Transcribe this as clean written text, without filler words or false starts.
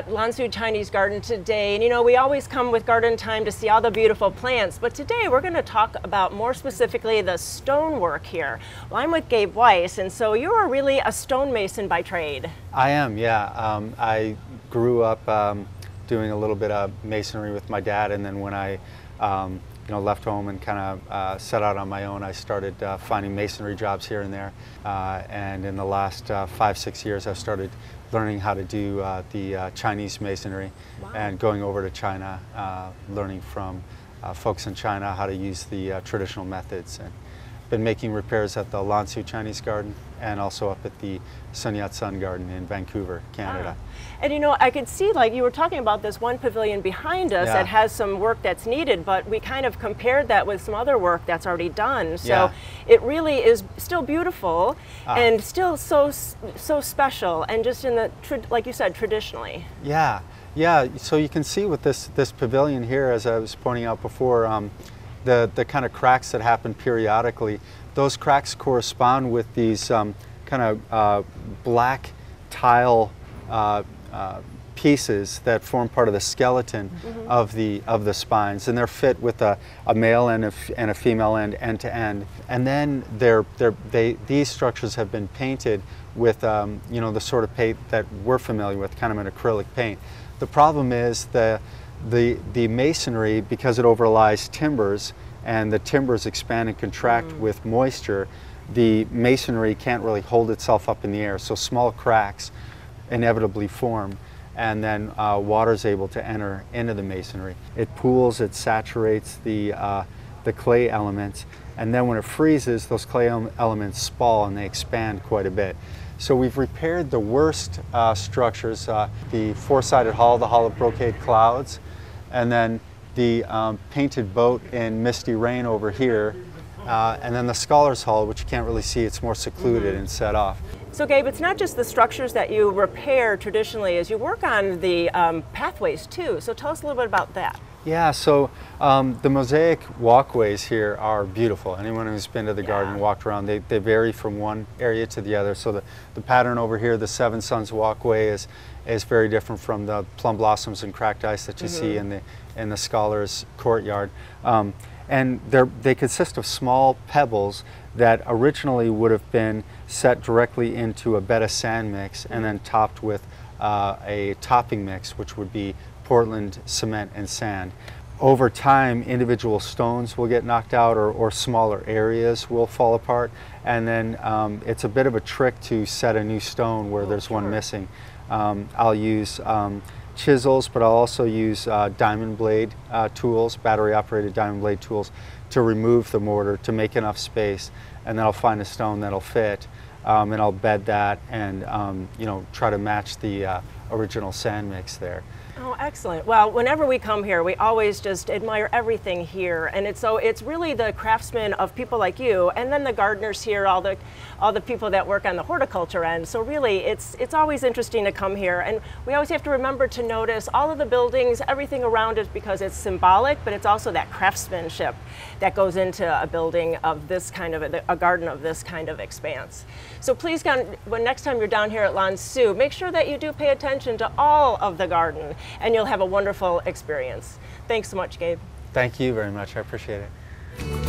at Lan Su Chinese Garden today, and you know, we always come with garden time to see all the beautiful plants, but today we're going to talk about more specifically the stonework here. Well, I'm with Gabe Weiss, and so you are really a stonemason by trade. I am, yeah. I grew up doing a little bit of masonry with my dad, and then when I left home and kind of set out on my own, I started finding masonry jobs here and there. And in the last 5-6 years, I've started learning how to do the Chinese masonry. Wow. And going over to China, learning from folks in China how to use the traditional methods. And been making repairs at the Lan Su Chinese Garden and also up at the Sun Yat-sen Garden in Vancouver, Canada. And you know, I could see, like you were talking about this one pavilion behind us that has some work that's needed, but we kind of compared that with some other work that's already done. So it really is still beautiful and still so special, and just in the, like you said, traditionally. Yeah, so you can see with this pavilion here, as I was pointing out before, the kind of cracks that happen periodically. Those cracks correspond with these kind of black tile pieces that form part of the skeleton of the spines, and they're fit with a male end and a female end to end. And then these structures have been painted with the sort of paint that we're familiar with, kind of an acrylic paint. The problem is the masonry, because it overlies timbers, and the timbers expand and contract with moisture, the masonry can't really hold itself up in the air, so small cracks inevitably form, and then water is able to enter into the masonry. It pools, it saturates the clay elements, and then when it freezes, those clay elements spall and they expand quite a bit. So we've repaired the worst structures, the four-sided hall, the Hall of Brocade Clouds, and then the painted boat in Misty Rain over here, and then the Scholars Hall, which you can't really see, it's more secluded and set off. So Gabe, it's not just the structures that you repair traditionally, as you work on the pathways too, so tell us a little bit about that. Yeah, so the mosaic walkways here are beautiful. Anyone who's been to the garden and walked around, they vary from one area to the other. So the pattern over here, the Seven Suns walkway, is very different from the plum blossoms and cracked ice that you see in the Scholars Courtyard. And they consist of small pebbles that originally would have been set directly into a bed of sand mix and then topped with a topping mix, which would be Portland cement and sand. Over time, individual stones will get knocked out, or smaller areas will fall apart, and then it's a bit of a trick to set a new stone where there's one missing. I'll use chisels, but I'll also use diamond blade tools, battery operated diamond blade tools, to remove the mortar to make enough space, and then I'll find a stone that'll fit, and I'll bed that and try to match the original sand mix there. Oh, excellent. Well, whenever we come here, we always just admire everything here, and it's really the craftsmen of people like you, and then the gardeners here, all the people that work on the horticulture end. So really, it's always interesting to come here, and we always have to remember to notice all of the buildings, everything around it, because it's symbolic, but it's also that craftsmanship that goes into a building of this kind of a garden of this kind of expanse. So please, when next time you're down here at Lan Su, make sure that you do pay attention to all of the garden, and you'll have a wonderful experience. Thanks so much, Gabe. Thank you very much. I appreciate it.